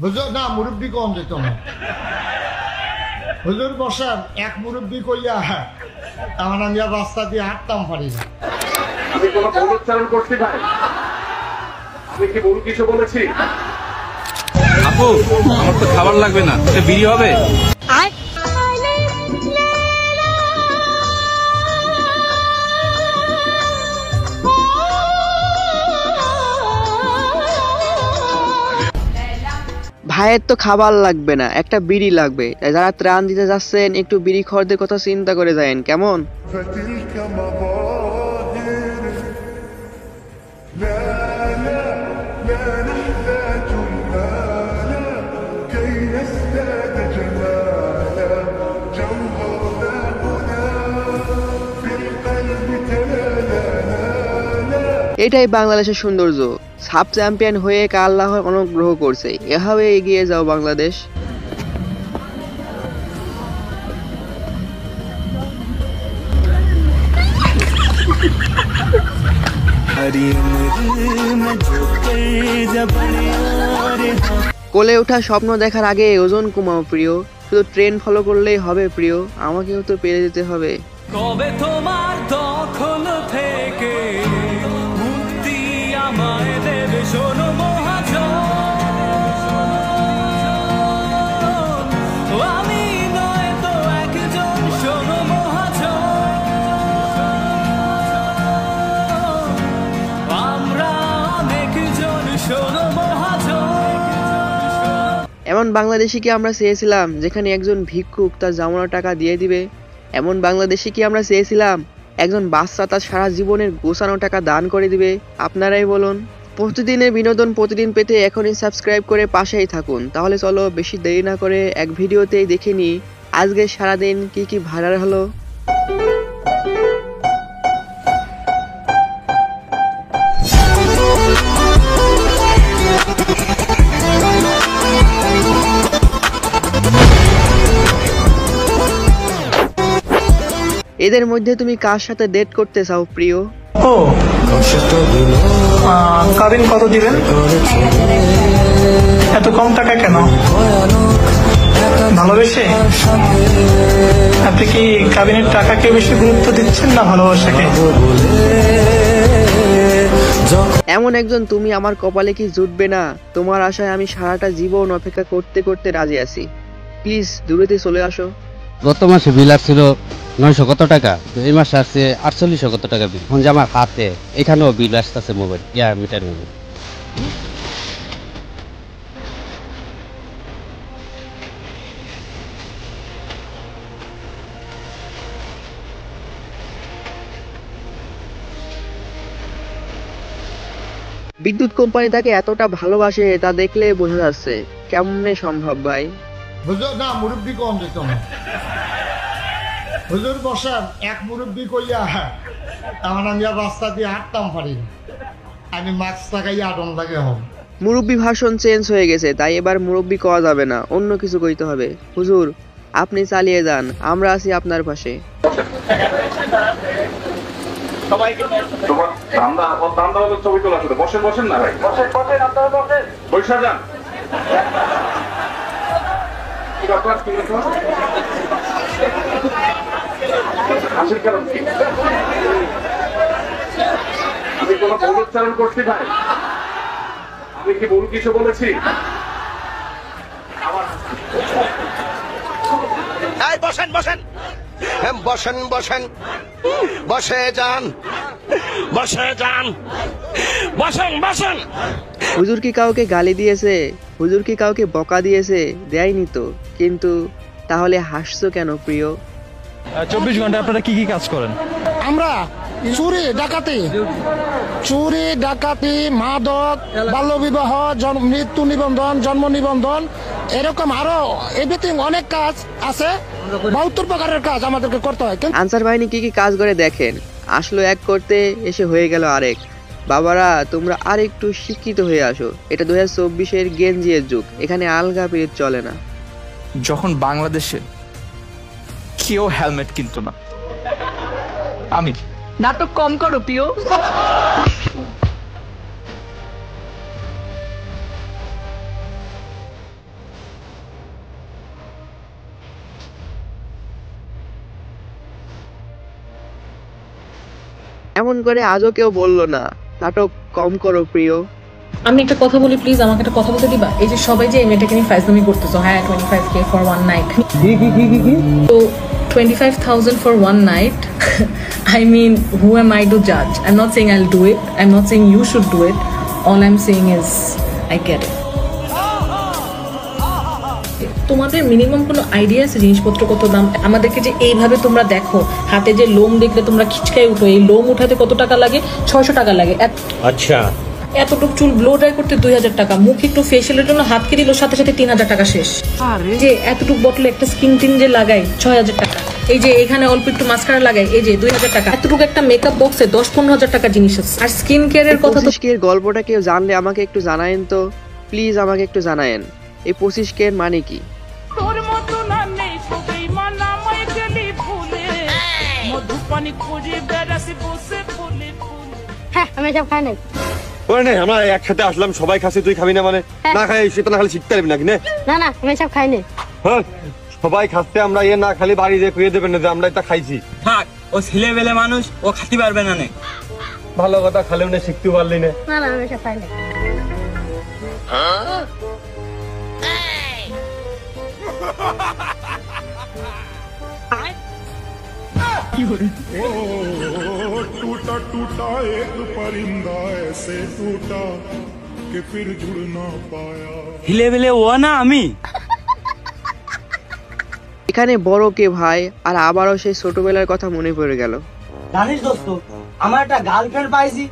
হুজুর না মুরব্বী কম যেত না। হুজুর বসেন, এক মুরব্বী কইয়া আমার আমি আর রাস্তা দিয়ে হাঁটতাম পারি না। আমি কোনো ভুল উচ্চারণ করছি ভাই? আমি কি ভুল কিছু বলেছি? আপু আমার তো খাবার লাগবে না, এটা বিড়ি হবে? ভাইয়ের তো খাবার লাগবে না, একটা বিড়ি লাগবে। যারা ত্রাণ দিতে যাচ্ছেন একটু বিড়ি খরদের কথা চিন্তা করে যায়েন, কেমন? এটাই বাংলাদেশের সৌন্দর্য। সাব চ্যাম্পিয়ন হয়ে আল্লাহর অনুগ্রহ করছে, এভাবে এগিয়ে যাও বাংলাদেশ। কোলে ওঠা স্বপ্ন দেখার আগে ওজন কমাও প্রিয়, শুধু ট্রেন ফলো করলেই হবে প্রিয়, আমাকেও তো পেরে যেতে হবে। কবে তোমার দখল থেকে মুক্তি আমায় দেবে শোনো মহাজন, আমি নয় তো একজন শোনো মহাজন, আমরা অনেকজন শোনো মহাজন। এমন বাংলাদেশি কি আমরা চেয়েছিলাম যেখানে একজন ভিক্ষুক তার জমানো টাকা দিয়ে দিবে? এমন বাংলাদেশে কি আমরা চেয়েছিলাম একজন বাচ্চা তার সারা জীবনের গোছানো টাকা দান করে দিবে? আপনারাই বলুন। প্রতিদিনের বিনোদন প্রতিদিন পেতে এখনই সাবস্ক্রাইব করে পাশেই থাকুন। তাহলে চলো বেশি দেরি না করে এক ভিডিওতেই দেখে নিই আজকে সারাদিন কি কি ভাইরাল হলো। এদের মধ্যে তুমি কার সাথে ডেট করতে চাও প্রিয়? ও কাবিন কত দিবেন? এত কম টাকা কেন? ভালোবেসে? আপনি কি কাবিনের টাকাকে বেশি গুরুত্ব দিচ্ছেন না ভালোবাসাকে? এমন একজন তুমি আমার কপালে কি জুটবে না? তোমার আশায় আমি সারাটা জীবন অপেক্ষা করতে করতে রাজি আছি, প্লিজ দূরেতে চলে আসো। গত মাসে বিল আসছিল 900 কত টাকা, তো এই মাসে আসছে 4800 কত টাকা বিল। এখন যে আমার হাতে এখানেও বিল আসতেছে মোবাইল মিটার মোবাইল। বিদ্যুৎ কোম্পানি তাকে এতটা ভালোবাসে তা দেখলে বোঝা যাচ্ছে। কেমনে সম্ভব ভাই? হুজুর না মুরব্বী কম যেত না। হুজুর বসেন, এক মুরব্বী কইয়া আমার আমি আর রাস্তা দিয়ে হাঁটতাম পারি না। আমি মাস্ক লাগাইয়া আটন লাগে হব। মুরব্বী ভাষণ চেঞ্জ হয়ে গেছে, তাই এবার মুরব্বী কওয়া যাবে না, অন্য কিছু কইতে হবে। হুজুর আপনি চালিয়ে যান, আমরা আছি আপনার পাশে। ছবি তোলা শুধু বসেন বসেন না ভাই, বসেন বসেন আপনারা বসেন, বৈশা যান। আমি কোনো ভুল উচ্চারণ করছি ভাই? আমি কি ভুল কিছু বলেছি? বসেন বসেন বসেন বসেন বসে যান, বসে যান, বসেন বসেন। হুজুর কি কাউকে গালি দিয়েছে? হুজুর কি কাউকে বকা দিয়েছে? দেয়নি তো, কিন্তু তাহলে হাসছো কেন প্রিয়? 24 ঘন্টায় আপনারা কি কি কাজ করেন? আমরা চুরি ডাকাতি, মাদক, বাল্যবিবাহ, মৃত্যু নিবন্ধন, জন্ম নিবন্ধন, এরকম আরো এভরিথিং অনেক কাজ আছে। 72 প্রকারের কাজ আমাদেরকে করতে হয়। আনসার বাহিনী কি কি কাজ করে দেখেন, আসলো এক করতে এসে হয়ে গেল আরেক। বাবারা তোমরা আর একটু শিক্ষিত হয়ে আসো, এটা 2024-এর গেঞ্জিয়ের যুগ, এখানে আলগা পিরিয়ড চলে না। যখন বাংলাদেশে কেউ হেলমেট কিনতো না, আমি নাটক কম করো প্রিয়। এমন করে আজও কেউ বললো না নাটক কম করো প্রিয়। আমি একটা কথা বলি প্লিজ, আমাকে একটা কথা বলতে দিবা? এই যে সবাই যে এই মেয়েটাকে নিয়ে ফাইজলামি করতেছো, হ্যাঁ 25K ফর ওয়ান নাইট, তো 25,000 for one night. I mean, who am I to judge? I'm not saying I'll do it. I'm not saying you should do it. All I'm saying is I get it. তোমাদের minimum কোনো idea আছে জিনিসপত্র কত দাম? আমাদেরকে যে এইভাবে তোমরা দেখো, হাতে যে লোম দেখলে তোমরা খিচকাই উঠো, এই লোম উঠাতে কত টাকা লাগে? 600 টাকা লাগে। আচ্ছা, এতটুকু চুল ব্লো ড্রাই করতে 2000 টাকা, মুখ একটু ফেশিয়ালের জন্য হাতকে দিল সাথে সাথে 3000 টাকা শেষ। যে এতটুকু বটলে একটা স্কিন টিন যে লাগাই 6000 টাকা, এই যে এখানে অল্প একটু মাস্কারা লাগাই এই যে 2000 টাকা, এতটুকু একটা মেকআপ বক্সে 10-15 হাজার টাকা জিনিস আছে। আর স্কিন কেয়ারের কথা তো 25K এর গল্পটা কেউ জানলে আমাকে একটু জানায়েন তো প্লিজ, আমাকে একটু জানায়েন এই 25K এর মানে কি? তোর মতো না নেই সবাই মানামাই গেলি ভুলে, মধু পানি খুঁজে বেড়াসি বসে ফুলে ফুলে। হ্যাঁ আমি সব খাই নাই। ওরে নে, আমরা একসাথে আসলাম, সবাই খাচ্ছি, তুই খাবি না মানে? না খাই সেটা না খালি শিখতে পারবি নাকি? না না আমি সব খাই নাই। হ্যাঁ, সবাই খাচ্ছে, আমরা না খালি বাড়ি যে খুঁয়ে দেবেন না যে আমরা এটা খাইছি। থাক, ও ছেলেবেলে মানুষ, ও খাতে পারবে না। ভালো কথা, খালেও না শিখতে পারলি না। না আমি সব খাই নাই। टूटा टूटा एक परिंदा ऐसे टूटा कि फिर जुड़ ना पाया। ছেলেবেলে ও না আমি। এখানে বড় কে ভাই? আর আবারও সেই ছোটবেলার কথা মনে পড়ে গেল। জানিস দোস্ত, আমার একটা গার্লফ্রেন্ড পাইছি,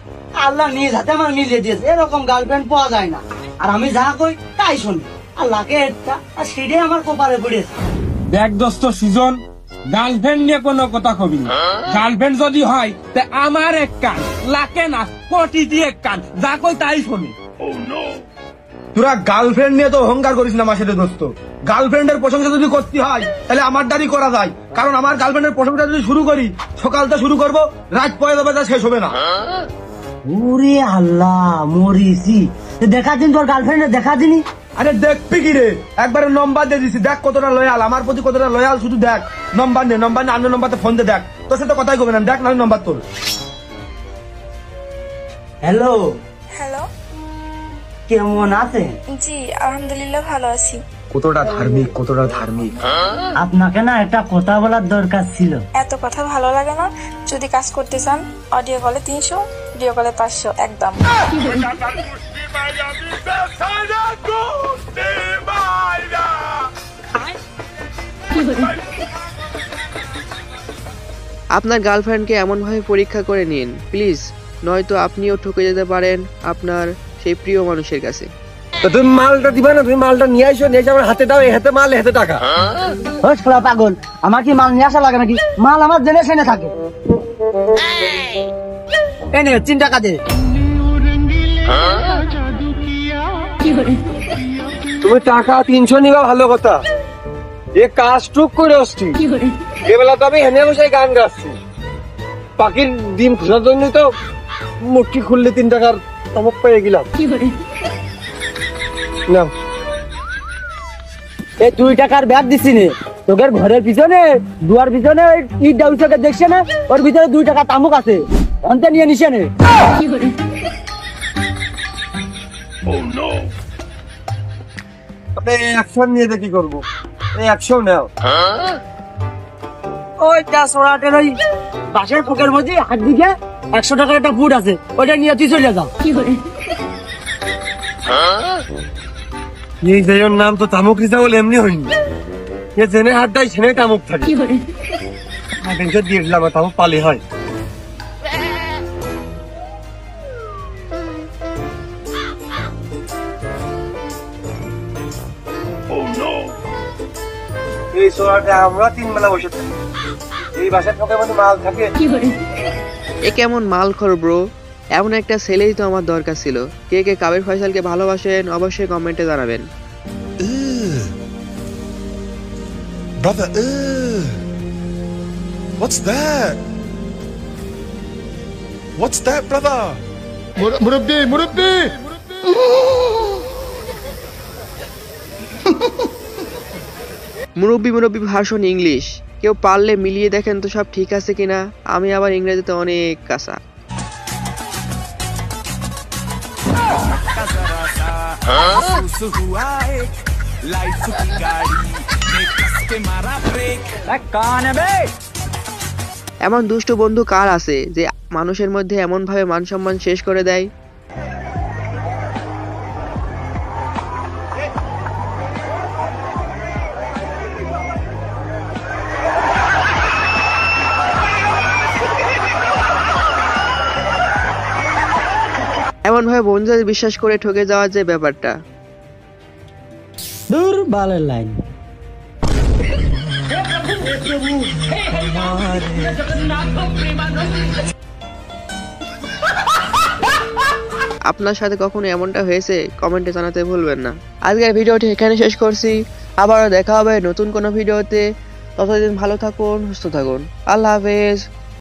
আল্লাহ নিজ হাতে আমার মিলিয়ে দিয়েছে। এরকম গার্লফ্রেন্ড পাওয়া যায় না। আর আমি যা কই তাই শুনি, আল্লাহকে একটা, আর সেটাই আমার কপালে পড়েছে। দেখ দোস্ত সুজন, গার্লফ্রেন্ড নিয়ে কোনো কথা কবি না। গার্লফ্রেন্ড যদি হয় তা আমার এক কান, লাকে না কোটি দিয়ে এক কান, যা কই তাই শুনি। তোরা গার্লফ্রেন্ড নিয়ে তো অহংকার করিস না মাসের দোস্ত। গার্লফ্রেন্ডের প্রশংসা যদি করতে হয় তাহলে আমার দ্বারই করা যায়, কারণ আমার গার্লফ্রেন্ডের প্রশংসা যদি শুরু করি, সকালটা শুরু করবো, রাত পরে যাবে, তা শেষ হবে না। ওরে আল্লাহ, মরিছি। দেখা দিন তোর গার্লফ্রেন্ডের, দেখা দিনি। আরে দেখবি কি রে, একবারে নম্বর দিয়ে দিছি, দেখ কতটা লয়াল আমার প্রতি, কতটা লয়াল, শুধু দেখ। নম্বর নে, অন্য নম্বরতে ফোন দে, দেখ। তোর সাথে কথাই কবে না, দেখ না নম্বর তোর। হ্যালো হ্যালো, কেমন আছে? জি আলহামদুলিল্লাহ ভালো আছি। কতটা ধার্মিক, কতটা ধার্মিক। আপনাকে না একটা কথা বলার দরকার ছিল। এত কথা ভালো লাগে না। যদি কাজ করতে চান অডিও কলে 300, ভিডিও কলে 500 একদম। আপনার গার্লফ্রেন্ডকে এমনভাবে পরীক্ষা করে নিন প্লিজ, নয়তো আপনিও ঠকে যেতে পারেন আপনার সেই প্রিয় মানুষের কাছে। তুমি মালটা দিবা না? তুমি মালটা নিয়ে আসো, নিয়ে এসে আমার হাতে দাও, এই হাতে মাল, এই হাতে টাকা। পাগল, আমার কি মাল নিয়ে আসা লাগে নাকি? মাল আমার জেনে শুনে থাকে। এই নে 3 টাকা দে। তুমি টাকা 300 নিবা, ভালো কথা। এ কাজ টুক করে আসছি, এবেলা তো আমি হেনে বসে গান গাচ্ছি। পাখির ডিম খোঁজার জন্য তো মুটকি খুললে 3 টাকার চমক পেয়ে গেলাম। না, এই 2 টাকার ব্যাগ দিছি নে তোদের ঘরের পিছনে, দুয়ার পিছনে ওই ইট ডাউসকে দেখছে না, ওর ভিতরে 2 টাকা তামুক আছে, অন্তে নিয়ে নিছে নে। আপনি অ্যাকশন নিয়ে কি করবো? এই অ্যাকশন নাও। ওই 10 ওই বাসের পকের মধ্যে হাত দিকে 100 টাকার একটা ফুড আছে, ওইটা নিয়ে তুই চলে যা। এই জায়গার নাম তো তামুক রিজা বলে এমনি হয়নি, এ জেনে হাত দেয় সেনে তামুক থাকে। দিয়ে দিলাম, তামুক পালি হয়। এই সোয়াটা আমরা 3 বেলা বসে থাকি, এই বাসার পকের মধ্যে মাল থাকে। এ কেমন মালখোর ব্রো? এমন একটা ছেলেই তো আমার দরকার ছিল। কে কে কাবির ফয়সালকে ভালোবাসেন অবশ্যই কমেন্টে জানাবেন। Brother, what's that? What's that, brother? মুরব্বি মুরব্বি, মুরব্বি ভাষণ ইংলিশ, কেউ পারলে মিলিয়ে দেখেন তো সব ঠিক আছে কিনা। আমি আবার ইংরেজিতে অনেক কাঁচা। এমন দুষ্ট বন্ধু কার আছে যে মানুষের মধ্যে এমন ভাবে মান সম্মান শেষ করে দেয়? এমন ভাবে বন্ধুদের বিশ্বাস করে ঠকে যাওয়ার যে ব্যাপারটা, দূর বালের লাইন। আপনার সাথে কখনো এমনটা হয়েছে? কমেন্টে জানাতে ভুলবেন না। আজকের ভিডিওটি এখানে শেষ করছি, আবারও দেখা হবে নতুন কোনো ভিডিওতে। ততদিন ভালো থাকুন, সুস্থ থাকুন। আল্লাহ হাফেজ।